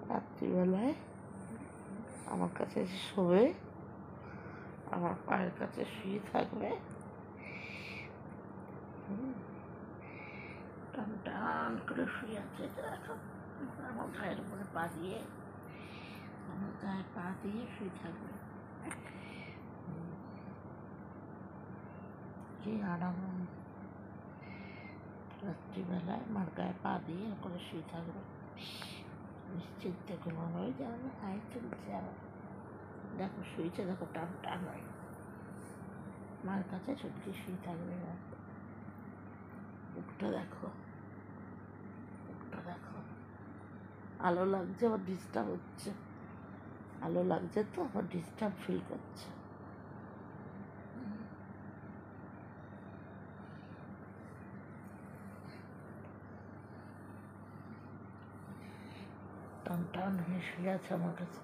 রাত্রিবেলায় আমার কাছে এসে শোবে, আমার পায়ের কাছে শুয়ে থাকবে, টান টান করে শুয়ে আছে। আমার গায়ের উপরে পা দিয়ে, আমার গায়ে পা দিয়ে শুয়ে থাকবে। কি আরাম! রাত্রিবেলায় আমার গায়ে পা দিয়ে করে শুয়ে থাকবে, নিশ্চিন্তে ঘুমানোই যেন হাই চলছে। আবার দেখো শুয়েছে, দেখো টান টান হয়, মার কাছে ছুটকি শুয়ে থাকবে। মুখটা দেখো, মুখটা দেখো। আলো লাগছে, আবার ডিস্টার্ব হচ্ছে। আলো লাগছে তো আবার ডিস্টার্ব ফিল করছে। টান টান হয়ে শুয়ে আছে আমার কাছে।